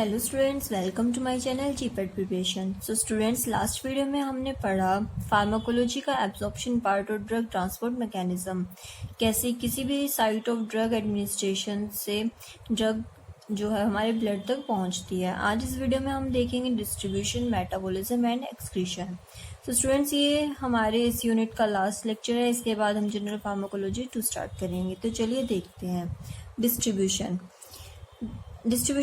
Hello students, welcome to my channel GPAT preparation. So students, last video में हमने पढ़ा pharmacology का absorption part और ड्रग ट्रांसपोर्ट मैकेनिज्म, कैसे किसी भी साइट ऑफ ड्रग एडमिनिस्ट्रेशन से ड्रग जो है हमारे ब्लड तक पहुंचती है। आज इस वीडियो में हम देखेंगे डिस्ट्रीब्यूशन, मेटाबॉलिज्म एंड एक्सक्रीशन। तो स्टूडेंट्स, ये हमारे इस यूनिट का लास्ट लेक्चर है। इसके बाद हम जनरल फार्माकोलॉजी 2 स्टार्ट करेंगे। तो चलिए देखते हैं डिस्ट्रीब्यूशन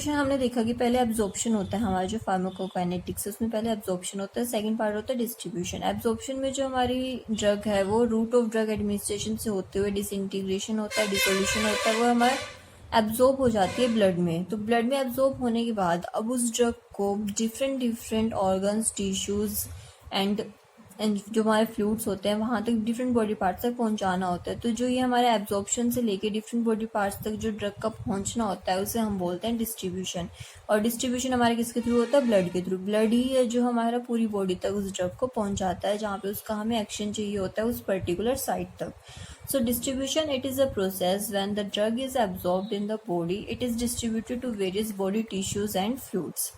हमने देखा कि पहले एब्जॉर्प्शन होता है, हमारा जो फार्माकोकाइनेटिक्स है उसमें पहले एब्जॉर्प्शन होता है, सेकंड पार्ट होता है डिस्ट्रीब्यूशन। एब्जॉर्प्शन में जो हमारी ड्रग है वो रूट ऑफ ड्रग एडमिनिस्ट्रेशन से होते हुए डिसइंटीग्रेशन होता है, डिसोल्यूशन होता है, वो हमारा एब्जॉर्ब हो जाती है ब्लड में। तो ब्लड में एब्जॉर्ब होने के बाद अब उस ड्रग को डिफरेंट ऑर्गन्स, टिश्यूज एंड जो हमारे फ्लूइड्स होते हैं वहां तक डिफरेंट बॉडी पार्ट्स तक पहुंचाना होता है। तो जो ये हमारे एब्जॉर्प्शन से लेके डिफरेंट बॉडी पार्ट्स तक जो ड्रग का पहुंचना होता है उसे हम बोलते हैं डिस्ट्रीब्यूशन। और डिस्ट्रीब्यूशन हमारे किसके थ्रू होता है? ब्लड के थ्रू। ब्लड ही है जो हमारा पूरी बॉडी तक उस ड्रग को पहुंचाता है, जहाँ पे उसका हमें एक्शन चाहिए होता है उस पर्टिकुलर साइट तक। So distribution, it is a process when the drug is absorbed in the body, it is distributed to various body tissues and fluids.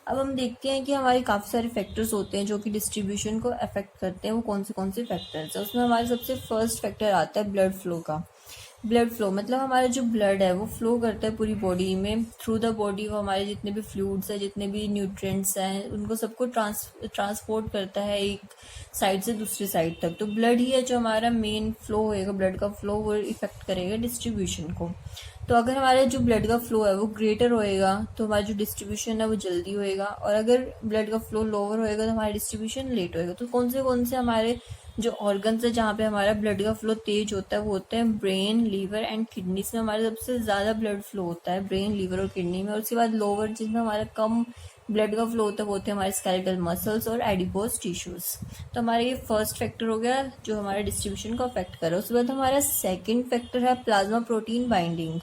अब हम देखते हैं कि हमारे काफ़ी सारे फैक्टर्स होते हैं जो कि डिस्ट्रीब्यूशन को अफेक्ट करते हैं। वो कौन से फैक्टर्स है? उसमें हमारे सबसे फर्स्ट फैक्टर आता है ब्लड फ्लो का। ब्लड फ्लो मतलब हमारा जो ब्लड है वो फ्लो करता है पूरी बॉडी में, थ्रू द बॉडी। वो हमारे जितने भी फ्लूइड्स हैं, जितने भी न्यूट्रिएंट्स हैं, उनको सबको ट्रांसपोर्ट करता है एक साइड से दूसरी साइड तक। तो ब्लड ही है जो हमारा मेन फ्लो होएगा, ब्लड का फ्लो वो इफेक्ट करेगा डिस्ट्रीब्यूशन को। तो अगर हमारा जो ब्लड का फ्लो है वो ग्रेटर होएगा तो हमारा जो डिस्ट्रीब्यूशन है वो जल्दी होएगा, और अगर ब्लड का फ्लो लोअर होएगा तो हमारा डिस्ट्रीब्यूशन लेट होएगा। तो कौन से हमारे जो ऑर्गन्स है जहाँ पे हमारा ब्लड का फ्लो तेज होता है वो होते हैं ब्रेन, लीवर एंड किडनी। इसमें हमारे सबसे ज्यादा ब्लड फ्लो होता है ब्रेन, लीवर और किडनी में। और उसके बाद लोअर जिसमें हमारा कम ब्लड का फ्लो होता है वो होते हैं हमारे स्केलेटल मसल्स और एडिपोज टिश्यूज। तो हमारा ये फर्स्ट फैक्टर हो गया जो हमारे डिस्ट्रीब्यूशन को अफेक्ट कर रहा है। उसके बाद हमारा सेकेंड फैक्टर है plasma protein binding.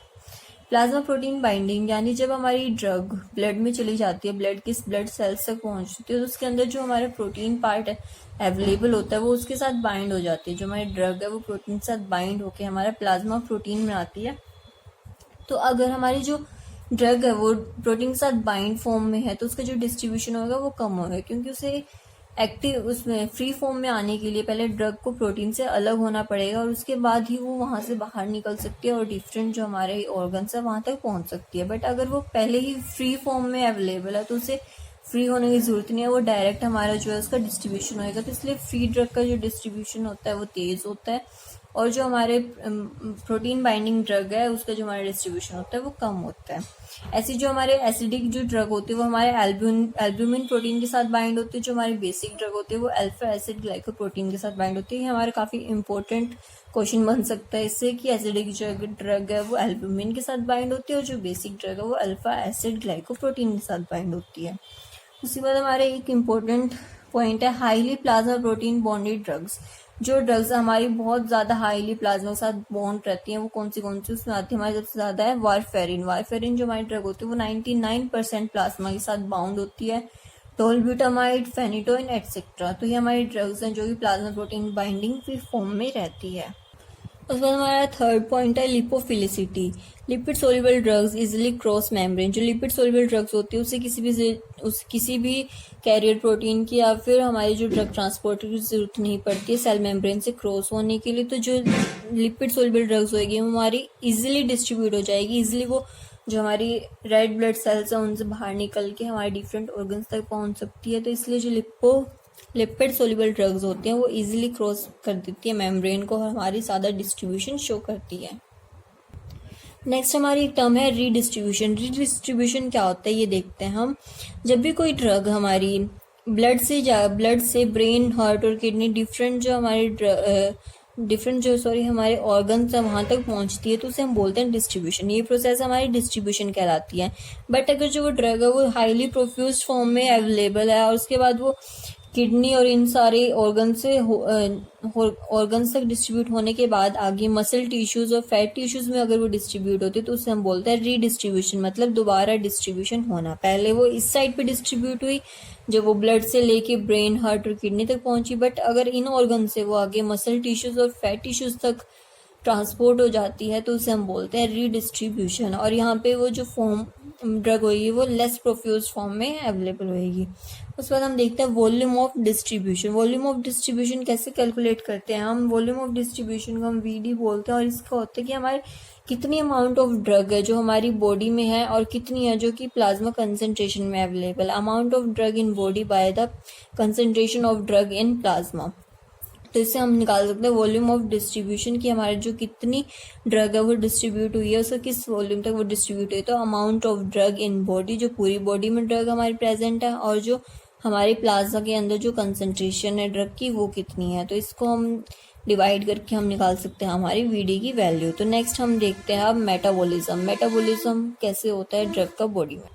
Plasma protein binding यानी जब हमारी ड्रग ब्लड में चली जाती है, ब्लड सेल्स तक पहुंचती है, तो उसके अंदर जो हमारा प्रोटीन पार्ट अवेलेबल होता है वो उसके साथ बाइंड हो जाती है। जो हमारी ड्रग है वो प्रोटीन के साथ बाइंड होकर हमारा प्लाज्मा प्रोटीन बनाती है। तो अगर हमारी जो ड्रग है वो प्रोटीन के साथ बाइंड फॉर्म में है तो उसका जो डिस्ट्रीब्यूशन होगा वो कम होगा, क्योंकि उसे एक्टिव उसमें फ्री फॉर्म में आने के लिए पहले ड्रग को प्रोटीन से अलग होना पड़ेगा और उसके बाद ही वो वहां से बाहर निकल सकती है और डिफरेंट जो हमारे ऑर्गन्स है वहां तक पहुंच सकती है। बट अगर वो पहले ही फ्री फॉर्म में अवेलेबल है तो उसे फ्री होने की जरूरत नहीं है, वो डायरेक्ट हमारा जो है उसका डिस्ट्रीब्यूशन होएगा। तो इसलिए फ्री ड्रग का जो डिस्ट्रीब्यूशन होता है वो तेज होता है, और जो हमारे प्रोटीन बाइंडिंग ड्रग है उसका जो हमारा डिस्ट्रीब्यूशन होता है वो कम होता है। ऐसी जो हमारे एसिडिक जो ड्रग होती है वो हमारे एल्ब्यूमिन प्रोटीन के साथ बाइंड होती है। जो हमारी बेसिक ड्रग होती है वो अल्फा एसिड ग्लाइकोप्रोटीन के साथ बाइंड होती है। ये हमारा काफी इंपॉर्टेंट क्वेश्चन बन सकता है इससे कि एसिडिक जो ड्रग है वो एल्ब्यूमिन के साथ बाइंड होती है और जो बेसिक ड्रग है वो अल्फा एसिड ग्लाइकोप्रोटीन के साथ बाइंड होती है। उसके बाद हमारे एक इम्पोर्टेंट पॉइंट है highly plasma protein bonded drugs. जो ड्रग्स हमारी बहुत ज्यादा हाईली प्लाज्मा के साथ बॉन्ड रहती हैं वो कौन सी उसमें आती है? हमारी सबसे ज्यादा है वारफेरिन। वारफेरिन जो हमारी ड्रग होती है वो 99% प्लाज्मा के साथ बाउंड होती है। टोलब्यूटामाइड, फेनिटोइन एटसेट्रा, तो ये हमारी ड्रग्स हैं जो कि प्लाज्मा प्रोटीन बाइंडिंग की फॉर्म में रहती है। उसके बाद हमारा थर्ड पॉइंट है lipophilicity. Lipid soluble drugs easily cross membrane. जो लिपिड सोल्यूबल ड्रग्स होती है उसे किसी भी कैरियर प्रोटीन की या फिर हमारी जो ड्रग ट्रांसपोर्टर की जरूरत नहीं पड़ती है सेल मेम्ब्रेन से क्रॉस होने के लिए। तो जो लिपिड सोल्यूबल ड्रग्स होगी वो हमारी इजिली डिस्ट्रीब्यूट हो जाएगी। इजिली वो जो हमारी रेड ब्लड सेल्स है उनसे बाहर निकल के हमारे डिफरेंट ऑर्गन्स तक पहुंच सकती है। तो इसलिए जो लिपिड सोल्यूबल ड्रग्स होती हैं वो इजीली क्रॉस कर देती है मेम्ब्रेन को और हमारी ज्यादा डिस्ट्रीब्यूशन शो करती है। नेक्स्ट हमारी एक टर्म है रीडिस्ट्रीब्यूशन। रीडिस्ट्रीब्यूशन क्या होता है ये देखते हैं हम। जब भी कोई ड्रग हमारी ब्लड से ब्रेन, हार्ट और किडनी हमारे ऑर्गन्स है वहां तक पहुंचती है तो उसे हम बोलते हैं डिस्ट्रीब्यूशन। ये प्रोसेस हमारी डिस्ट्रीब्यूशन कहलाती है। बट अगर जो वो ड्रग है वो हाईली प्रोफ्यूज फॉर्म में अवेलेबल है और उसके बाद वो किडनी और इन सारे ऑर्गन्स तक डिस्ट्रीब्यूट होने के बाद आगे मसल टिश्यूज और फैट टिश्यूज में अगर वो डिस्ट्रीब्यूट होती है तो उसे हम बोलते हैं रीडिस्ट्रीब्यूशन, मतलब दोबारा डिस्ट्रीब्यूशन होना। पहले वो इस साइड पे डिस्ट्रीब्यूट हुई जब वो ब्लड से लेके ब्रेन, हार्ट और किडनी तक पहुंची, बट अगर इन ऑर्गन से वो आगे मसल टिश्यूज और फैट टिश्यूज तक ट्रांसपोर्ट हो जाती है तो उसे हम बोलते हैं रीडिस्ट्रीब्यूशन। और यहाँ पे वो जो फॉर्म ड्रग होगी वो लेस प्रोफ्यूज फॉर्म में अवेलेबल होएगी। उसके बाद हम देखते हैं volume of distribution. Volume of distribution कैसे कैलकुलेट करते हैं हम? वॉल्यूम ऑफ डिस्ट्रीब्यूशन को हम वीडी बोलते हैं और इसका होता है कि हमारे कितनी अमाउंट ऑफ ड्रग है जो हमारी बॉडी में है और कितनी है जो कि प्लाज्मा कंसंट्रेशन में available. Amount of drug in body by the concentration of drug in plasma. तो इससे हम निकाल सकते हैं वॉल्यूम ऑफ डिस्ट्रीब्यूशन की हमारे जो कितनी ड्रग है वो डिस्ट्रीब्यूट हुई है, उसका किस वॉल्यूम तक वो डिस्ट्रीब्यूट हुई। तो amount of drug in body, जो पूरी बॉडी में ड्रग हमारी प्रेजेंट है, और जो हमारे प्लाज्मा के अंदर जो कंसंट्रेशन है ड्रग की वो कितनी है। तो इसको हम डिवाइड करके हम निकाल सकते हैं हमारी वीडी की वैल्यू। तो नेक्स्ट हम देखते हैं अब मेटाबॉलिज्म। मेटाबॉलिज्म कैसे होता है ड्रग का बॉडी में?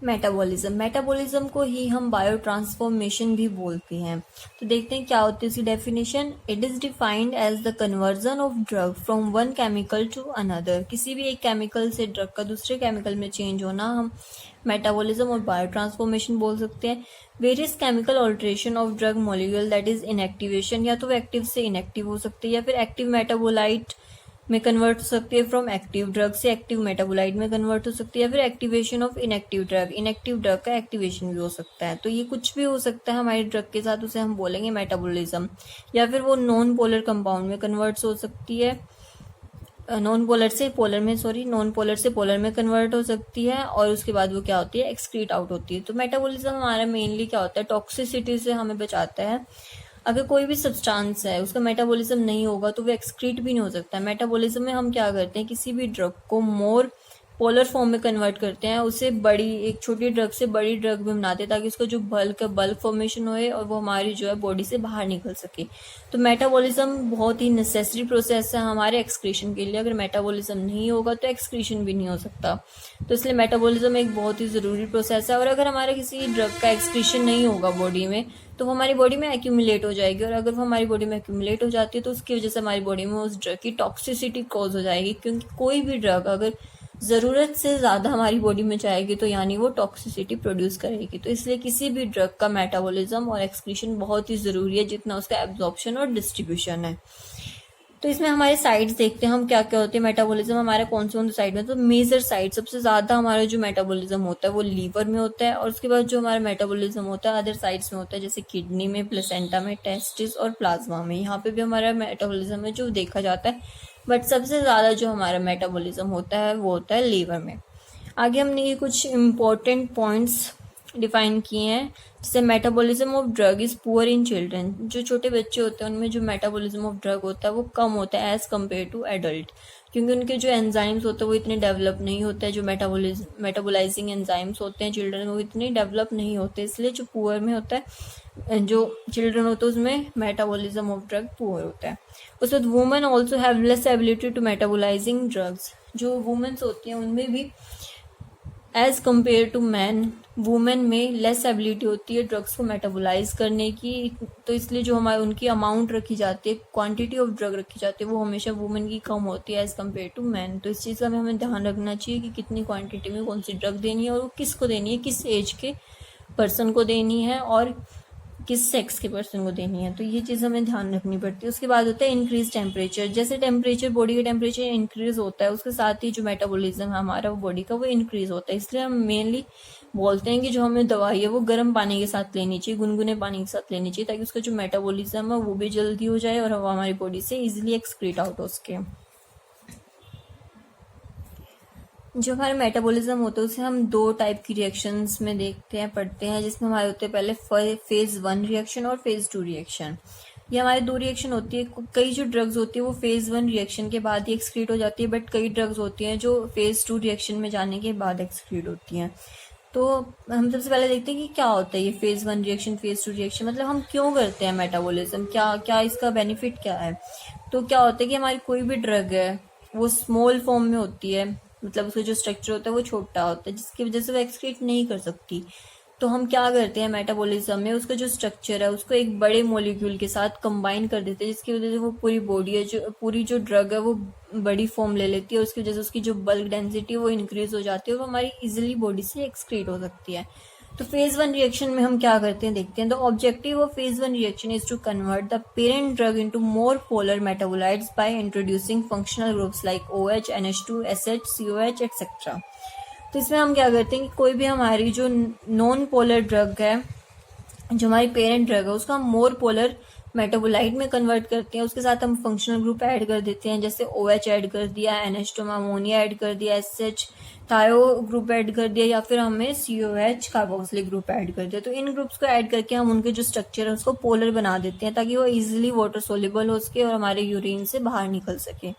मेटाबॉलिज्म को ही हम बायो ट्रांसफॉर्मेशन भी बोलते हैं। तो देखते हैं क्या होती है इसकी definition. It is defined as the conversion of drug from one chemical to another. किसी भी एक केमिकल से ड्रग का दूसरे केमिकल में चेंज होना हम मेटाबॉलिज्म और बायो ट्रांसफॉर्मेशन बोल सकते हैं। Various chemical alteration of drug molecule, that is inactivation, या तो वो एक्टिव से इनएक्टिव हो सकती है या फिर एक्टिव मेटाबोलाइट में कन्वर्ट हो सकती है, फ्रॉम एक्टिव ड्रग से एक्टिव मेटाबोलाइट में कन्वर्ट हो सकती है, या फिर एक्टिवेशन ऑफ इनएक्टिव ड्रग का एक्टिवेशन भी हो सकता है। तो ये कुछ भी हो सकता है हमारे ड्रग के साथ, उसे हम बोलेंगे मेटाबॉलिज्म। या फिर वो नॉन पोलर कंपाउंड में कन्वर्ट हो सकती है, नॉन पोलर से पोलर में कन्वर्ट हो सकती है, और उसके बाद वो क्या होती है, एक्सक्रीट आउट होती है। तो मेटाबॉलिज्म हमारा मेनली क्या होता है, टॉक्सिसिटी से हमें बचाता है। अगर कोई भी सब्सटेंस है उसका मेटाबॉलिज्म नहीं होगा तो वो एक्सक्रीट भी नहीं हो सकता। मेटाबॉलिज्म में हम क्या करते हैं, किसी भी ड्रग को मोर पोलर फॉर्म में कन्वर्ट करते हैं, उसे एक छोटी ड्रग से बड़ी ड्रग में बनाते हैं ताकि उसका जो बल्क फॉर्मेशन होए और वो हमारी जो है बॉडी से बाहर निकल सके। तो मेटाबॉलिज्म बहुत ही नेसेसरी प्रोसेस है हमारे एक्सक्रीशन के लिए। अगर मेटाबॉलिज्म नहीं होगा तो एक्सक्रीशन भी नहीं हो सकता। तो इसलिए मेटाबॉलिज्म एक बहुत ही ज़रूरी प्रोसेस है। और अगर हमारा किसी ड्रग का एक्सक्रीशन नहीं होगा बॉडी में तो वो हमारी बॉडी में एक्यूमुलेट हो जाएगी, और अगर वो हमारी बॉडी में एक्यूमुलेट हो जाती है तो उसकी वजह से हमारी बॉडी में उस ड्रग की टॉक्सिसिटी कॉज हो जाएगी। क्योंकि कोई भी ड्रग अगर ज़रूरत से ज़्यादा हमारी बॉडी में जाएगी तो यानी वो टॉक्सिसिटी प्रोड्यूस करेगी। तो इसलिए किसी भी ड्रग का मेटाबॉलिज्म और एक्सक्रीशन बहुत ही ज़रूरी है जितना उसका एब्जॉर्प्शन और डिस्ट्रीब्यूशन है। तो इसमें हमारे साइड्स देखते हैं हम क्या क्या होते हैं मेटाबॉलिज्म हमारा कौन से साइड में। तो मेजर साइड सबसे ज़्यादा हमारा जो मेटाबॉलिज्म होता है वो लीवर में होता है, और उसके बाद जो हमारा मेटाबॉलिज्म होता है अदर साइड्स में होता है, जैसे किडनी में, प्लेसेंटा में, टेस्टिस और प्लाज्मा में। यहाँ पे भी हमारा मेटाबॉलिज्म है जो देखा जाता है, बट सबसे ज़्यादा जो हमारा मेटाबॉलिज्म होता है वो होता है लीवर में। आगे हमने ये कुछ इम्पोर्टेंट पॉइंट्स डिफाइन किए हैं, जैसे metabolism of drug is poor in children. जो छोटे बच्चे होते हैं उनमें जो मेटाबॉलिज्म ऑफ ड्रग होता है वो कम होता है एज कम्पेयर टू एडल्ट, क्योंकि उनके जो एंजाइम्स होते हैं वो इतने डेवलप नहीं होते हैं। जो मेटाबोलाइजिंग एंजाइम्स होते हैं चिल्ड्रन में वो इतने डेवलप नहीं होते, इसलिए जो पुअर में होता है, जो चिल्ड्रन होते हैं उसमें मेटाबॉलिज्म ऑफ ड्रग पुअर होता है। उसके बाद women also have less ability to metabolising drugs. जो वुमेन्स होती हैं उनमें भी as compare to man women में लेस एबिलिटी होती है ड्रग्स को मेटाबोलाइज करने की। तो इसलिए जो हमारे उनकी अमाउंट रखी जाती है, क्वांटिटी ऑफ ड्रग रखी जाती है, वो हमेशा वुमेन की कम होती है एज कम्पेयर टू मैन। तो इस चीज़ का हमें ध्यान रखना चाहिए कि कितनी क्वांटिटी में कौन सी ड्रग देनी है और वो किसको देनी है, किस एज के पर्सन को देनी है और किस सेक्स के पर्सन को देनी है। तो ये चीज़ हमें ध्यान रखनी पड़ती है। उसके बाद होता है इंक्रीज टेम्परेचर। जैसे टेम्परेचर, बॉडी का टेम्परेचर इंक्रीज होता है उसके साथ ही जो मेटाबॉलिज्म है हमारा वो बॉडी का वो इंक्रीज होता है। इसलिए हम मेनली बोलते हैं कि जो हमें दवाई है वो गर्म पानी के साथ लेनी चाहिए, गुनगुने पानी के साथ लेनी चाहिए, ताकि उसका जो मेटाबॉलिज्म है वो भी जल्दी हो जाए और वो हमारी बॉडी से इजीली एक्सक्रीट आउट हो सके। जो हमारा मेटाबॉलिज्म होता है उसे हम दो टाइप की रिएक्शंस में देखते हैं, पढ़ते हैं, जिसमें हमारे होते हैं पहले फेज 1 रिएक्शन और फेज 2 रिएक्शन। ये हमारे दो रिएक्शन होती है। कई जो ड्रग्स होती है वो फेज 1 रिएक्शन के बाद ही एक्सक्रीट हो जाती है, बट कई ड्रग्स होती हैं जो फेज 2 रिएक्शन में जाने के बाद एक्सक्रीट होती हैं। तो हम सबसे पहले देखते हैं कि क्या होता है ये फेज 1 रिएक्शन, फेज 2 रिएक्शन, मतलब हम क्यों करते हैं मेटाबॉलिज्म, क्या इसका बेनिफिट क्या है। तो क्या होता है कि हमारी कोई भी ड्रग है वो स्मॉल फॉर्म में होती है, मतलब उसका जो स्ट्रक्चर होता है वो छोटा होता है, जिसकी वजह से वो एक्सक्रीट नहीं कर सकती। तो हम क्या करते हैं मेटाबॉलिज्म में, उसका जो स्ट्रक्चर है उसको एक बड़े मॉलिक्यूल के साथ कंबाइन कर देते हैं, जिसकी वजह से वो पूरी बॉडी है, जो पूरी जो ड्रग है वो बड़ी फॉर्म ले लेती है, और उसकी वजह से उसकी जो बल्क डेंसिटी है वो इंक्रीज हो जाती है और वो हमारी इजिली बॉडी से एक्सक्रीट हो सकती है। तो फेज 1 रिएक्शन में हम क्या करते हैं देखते हैं. The objective of phase 1 reaction is to convert the parent drug into more polar metabolites by introducing functional groups like OH, NH2, SH, COH etcetera. तो इसमें हम क्या करते हैं कि कोई भी हमारी जो नॉन पोलर ड्रग है, जो हमारी पेरेंट ड्रग है, उसको हम मोर पोलर मेटाबोलाइट में कन्वर्ट करते हैं. उसके साथ हम फंक्शनल ग्रुप ऐड कर देते हैं, जैसे OH ऐड कर दिया, NH2 अमोनिया ऐड कर दिया, SH थायो ग्रुप ऐड कर दिया, या फिर हमने COH कार्बोक्सिलिक ग्रुप ऐड कर दिया. तो इन ग्रुप्स को ऐड करके हम उनके जो स्ट्रक्चर है उसको पोलर बना देते हैं ताकि वो इजीली वाटर सोल्यूबल हो सके और हमारे यूरिन से बाहर निकल सके.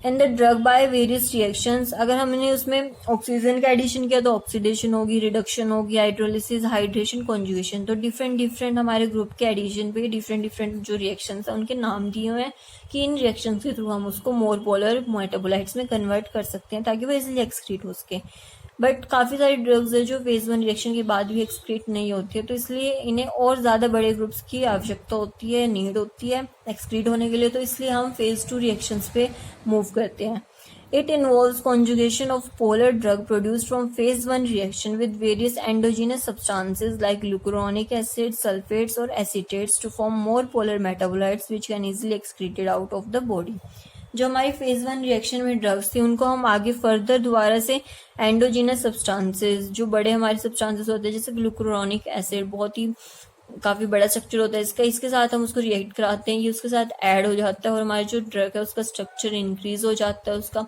And the drug by various reactions, अगर हमने उसमें ऑक्सीजन का एडिशन किया तो ऑक्सीडेशन होगी, रिडक्शन होगी, हाइड्रोलिसिस, हाइड्रेशन, कॉन्जुगेशन. तो डिफरेंट हमारे ग्रुप के एडिशन पे डिफरेंट जो रिएक्शंस हैं उनके नाम दिए हुए हैं कि इन रिएक्शंस के थ्रू हम उसको मोर पोलर मेटाबोलाइट्स में कन्वर्ट कर सकते हैं ताकि वो इजिली एक्सक्रीट हो सके. बट काफ़ी सारी ड्रग्स है जो फेज 1 रिएक्शन के बाद भी एक्सक्रीट नहीं होती है, तो इसलिए इन्हें और ज़्यादा बड़े ग्रुप्स की आवश्यकता होती है, नीड होती है एक्सक्रीट होने के लिए. तो इसलिए हम फेज 2 रिएक्शंस पे मूव करते हैं. It involves conjugation of polar drug produced from phase 1 reaction with various endogenous substances like glucuronic acid, sulfates or acetates to form more polar metabolites which can easily excreted out of the body. जो हमारी phase 1 reaction में drugs थी उनको हम आगे further दोबारा से endogenous substances, जो बड़े हमारे सब्सटेंसेस होते हैं जैसे ग्लूकुरोनिक एसिड, बहुत ही काफ़ी बड़ा स्ट्रक्चर होता है इसका, इसके साथ हम उसको रिएक्ट कराते हैं, ये उसके साथ ऐड हो जाता है और हमारा जो ड्रग है उसका स्ट्रक्चर इंक्रीज हो जाता है, उसका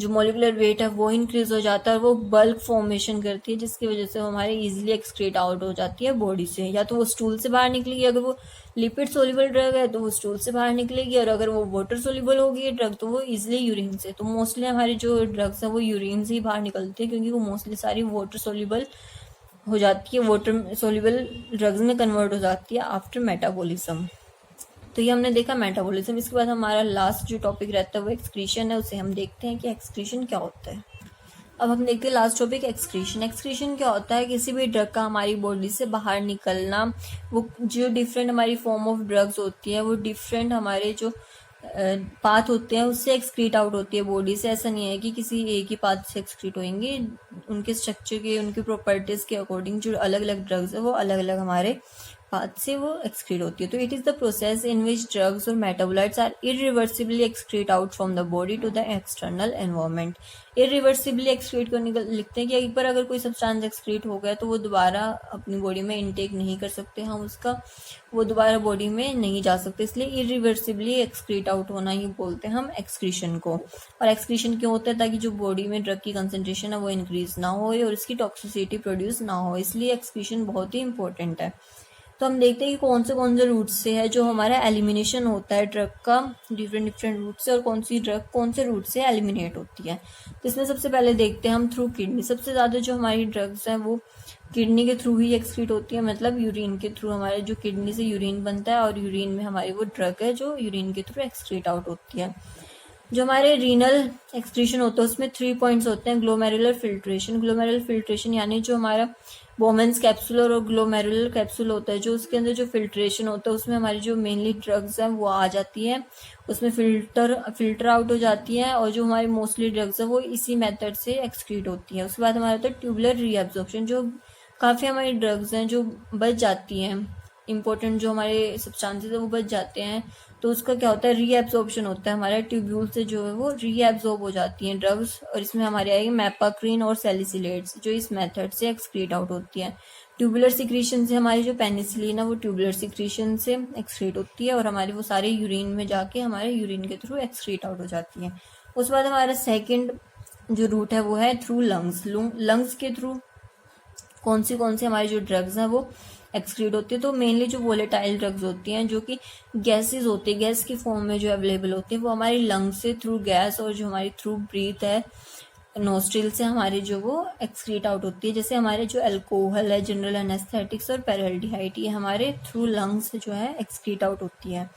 जो मॉलिकुलर वेट है वो इंक्रीज हो जाता है और वो बल्क फॉर्मेशन करती है जिसकी वजह से वो हमारे इजीली एक्सक्रीट आउट हो जाती है बॉडी से. या तो वो स्टूल से बाहर निकलेगी, अगर वो लिपिड सोल्यूबल ड्रग है तो वो स्टूल से बाहर निकलेगी, और अगर वो वाटर सोल्यूबल होगी ड्रग तो वो इजिली यूरिन से. तो मोस्टली हमारी जो ड्रग्स है वो यूरिन से ही बाहर निकलती है क्योंकि वो मोस्टली सारी वाटर सोल्यूबल हो जाती है, वाटर सोल्यूबल ड्रग्स में कन्वर्ट हो जाती है आफ्टर मेटाबॉलिज्म. तो ये हमने देखा मेटाबॉलिज्म. इसके बाद हमारा लास्ट जो टॉपिक रहता है वो एक्सक्रीशन है, उसे हम देखते हैं कि एक्सक्रीशन क्या होता है. अब हम देखते हैं लास्ट टॉपिक एक्सक्रीशन. एक्सक्रीशन क्या होता है? किसी भी ड्रग का हमारी बॉडी से बाहर निकलना. वो जो डिफरेंट हमारी फॉर्म ऑफ ड्रग्स होती है वो डिफरेंट हमारे जो पाथ होते हैं उससे एक्सक्रीट आउट होती है बॉडी से. ऐसा नहीं है कि किसी एक ही पाथ से एक्सक्रीट होंगे, उनके स्ट्रक्चर के, उनके प्रॉपर्टीज के अकॉर्डिंग जो अलग अलग ड्रग्स है वो अलग अलग हमारे पाथ से वो एक्सक्रीट होती है. तो it is the process in which drugs और metabolites are irreversibly excrete out from the body to the external environment. Irreversibly excrete करने का लिखते हैं कि एक बार अगर कोई सब्सटेंस एक्सक्रीट हो गया तो वो दोबारा अपनी बॉडी में इनटेक नहीं कर सकते हम उसका, वो दोबारा बॉडी में नहीं जा सकते, इसलिए इरिवर्सिबली एक्सक्रीट आउट होना ही बोलते हैं हम एक्सक्रीशन को. और एक्सक्रीशन क्यों होता है? ताकि जो बॉडी में ड्रग की कंसंट्रेशन है वो इंक्रीज ना हो और इसकी टॉक्सिसिटी प्रोड्यूस ना हो, इसलिए एक्सक्रीशन बहुत ही इंपॉर्टेंट है. तो हम देखते हैं कि कौन से रूट से है जो हमारा एलिमिनेशन होता है ड्रग का, डिफरेंट रूट से, और कौन सी ड्रग कौन से रूट से एलिमिनेट होती है. तो इसमें सबसे पहले देखते हैं हम थ्रू किडनी. सबसे ज़्यादा जो हमारी ड्रग्स हैं वो किडनी के थ्रू ही एक्सक्रीट होती है, मतलब यूरिन के थ्रू. हमारे जो किडनी से यूरिन बनता है और यूरिन में हमारी वो ड्रग है जो यूरिन के थ्रू एक्सक्रीट आउट होती है. जो हमारे रीनल एक्सक्रीशन होता है उसमें 3 पॉइंट्स होते हैं. Glomerular filtration. ग्लोमेरुलर फिल्ट्रेशन यानी जो हमारा बोमेंस कैप्सूल और ग्लोमेरुलर कैप्सूल होता है, जो उसके अंदर जो फिल्ट्रेशन होता है उसमें हमारी जो मेनली ड्रग्स हैं वो आ जाती है, उसमें फिल्टर आउट हो जाती है और जो हमारी मोस्टली ड्रग्स है वो इसी मेथड से एक्सक्रीट होती है. उसके बाद हमारा होता है ट्यूबुलर रीएब्जॉर्प्शन. जो काफ़ी हमारी ड्रग्स हैं जो बच जाती हैं, इंपॉर्टेंट जो हमारे सब्सटेंसेस है वो बच जाते हैं, तो उसका क्या होता है? रीएब्जॉर्प्शन होता है. हमारे ट्यूब्यूल से जो है वो रीएब्जॉर्ब हो जाती हैं ड्रग्स, और इसमें हमारे आएगी मैपाक्रीन और सैलिसिलेट्स जो इस मेथड से एक्सक्रीट आउट होती है. ट्यूबुलर सिक्रीशन से हमारी जो पेनिसिलिन है वो ट्यूबुलर सिक्रीशन से एक्सक्रीट होती है और हमारी वो सारे यूरिन में जाके हमारे यूरिन के थ्रू एक्सक्रीट आउट हो जाती है. उसके बाद हमारा सेकेंड जो रूट है वो है थ्रू लंग्स. लंग्स के थ्रू कौन सी हमारी जो ड्रग्स हैं वो एक्सक्रीट होती है. तो मेनली जो वोलेटाइल ड्रग्स होती हैं जो कि गैसेस होती है, गैस की फॉर्म में जो अवेलेबल होती है, वो हमारी लंग्स से थ्रू गैस और जो हमारी थ्रू ब्रीथ है नोस्ट्रिल से हमारी जो वो एक्सक्रीट आउट होती है. जैसे हमारे जो अल्कोहल है, जनरल एनेस्थेटिक्स और पैराल्डिहाइड, ये हमारे थ्रू लंग्स जो है एक्सक्रीट आउट होती है.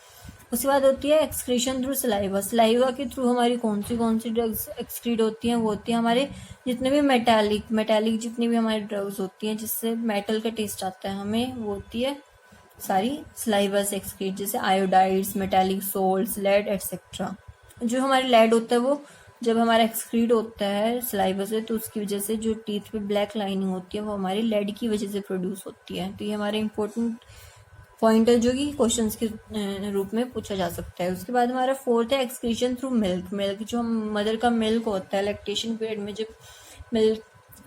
उसके बाद होती है एक्सक्रीशन थ्रू सलाइवा. सलाइवा के थ्रू हमारी कौन सी ड्रग्स एक्सक्रीट होती हैं? वो होती है हमारे जितने भी मेटालिक जितनी भी हमारी ड्रग्स होती हैं जिससे मेटल का टेस्ट आता है हमें, वो होती है सारी सलाइवा से एक्सक्रीट. जैसे iodides, metallic salts, lead etcetera. जो हमारे लेड होता है वो जब हमारा एक्सक्रीट होता है सलाइवा से तो उसकी वजह से जो टीथ पे ब्लैक लाइनिंग होती है वो हमारी लेड की वजह से प्रोड्यूस होती है। तो ये हमारे इंपॉर्टेंट पॉइंट है जो कि क्वेश्चंस के रूप में पूछा जा सकता है। उसके बाद हमारा फोर्थ है एक्सक्रीशन थ्रू मिल्क। मिल्क जो मदर का मिल्क होता है लैक्टेशन पीरियड में, जब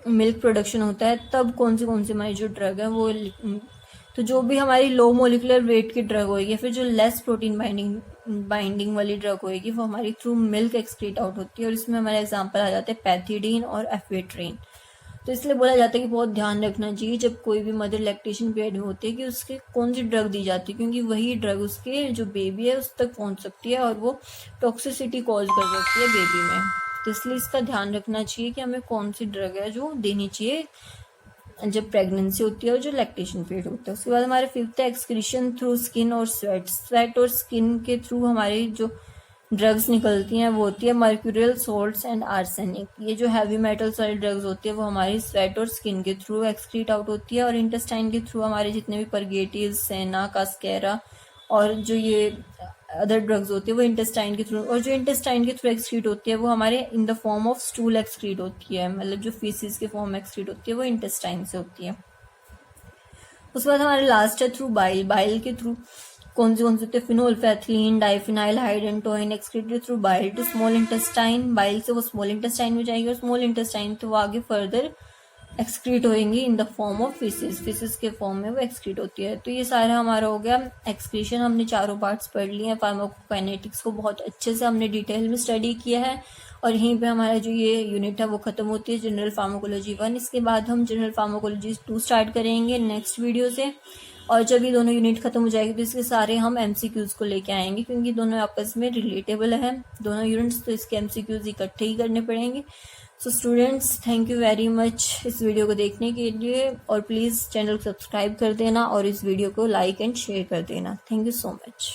मिल्क प्रोडक्शन होता है तब कौन सी हमारी जो ड्रग है वो, तो जो भी हमारी लो मोलिकुलर वेट की ड्रग होगी या फिर जो लेस प्रोटीन बाइंडिंग वाली ड्रग होगी वो हमारी थ्रू मिल्क एक्सक्रीट आउट होती है। और इसमें हमारे एग्जांपल आ जाते हैं पैथिडीन और एफेट्रीन। तो इसलिए बोला जाता है कि बहुत ध्यान रखना चाहिए जब कोई भी मदर लैक्टेशन पीरियड में होती है कि उसके कौन सी ड्रग दी जाती है, क्योंकि वही ड्रग उसके जो बेबी है उस तक पहुंच सकती है और वो टॉक्सिसिटी कॉज कर सकती है बेबी में। तो इसलिए इसका ध्यान रखना चाहिए कि हमें कौन सी ड्रग है जो देनी चाहिए जब प्रेगनेंसी होती है और जो लैक्टेशन पीरियड होता है। उसके बाद हमारे फिफ्थ है एक्सक्रीशन थ्रू स्किन और स्वेट। स्वेट और स्किन के थ्रू हमारी जो ड्रग्स निकलती हैं वो होती है मर्क्यूरियल सोल्ट्स एंड आर्सेनिक। ये जो हैवी मेटल्स वाली ड्रग्स होती है वो हमारी स्वेट और स्किन के थ्रू एक्सक्रीट आउट होती है। और इंटेस्टाइन के थ्रू हमारे जितने भी परगेटिव, सेना, कास्केरा और जो ये अदर ड्रग्स होती है वो इंटेस्टाइन के थ्रू, और जो इंटेस्टाइन के थ्रू एक्सक्रीट होती है वो हमारे इन the form of stool excrete होती है, मतलब जो फीसिस के फॉर्म में एक्सक्रीट होती है वो इंटेस्टाइन से होती है। उसके बाद हमारे लास्ट है थ्रू बाइल। बाइल के थ्रू कौन से होते हैं phenolphthalein, diphenyl hydantoin excreted through bile to small intestine. Bile से वो स्मॉल इंटेस्टाइन में जाएगी और स्मॉल इंटेस्टाइन तो वो आगे फर्दर एक्सक्रीट होएंगी in the form of faeces. Faeces के फॉर्म में वो एक्सक्रीट होती है। तो ये सारा हमारा हो गया एक्सक्रीशन। हमने चारों पार्ट्स पढ़ लिए हैं। फार्माकोकाइनेटिक्स को बहुत अच्छे से हमने डिटेल में स्टडी किया है और यहीं पे हमारा जो ये यूनिट है वो खत्म होती है, जनरल फार्माकोलॉजी 1। इसके बाद हम जनरल फार्माकोलॉजी 2 स्टार्ट करेंगे नेक्स्ट वीडियो से। और जब ये दोनों यूनिट खत्म हो जाएगी तो इसके सारे हम एमसीक्यूज को लेके आएंगे, क्योंकि दोनों आपस में रिलेटेबल है दोनों यूनिट्स, तो इसके एमसीक्यूज इकट्ठे ही करने पड़ेंगे। So students, thank you very much इस वीडियो को देखने के लिए, और प्लीज़ चैनल को सब्सक्राइब कर देना और इस वीडियो को लाइक एंड शेयर कर देना। Thank you so much.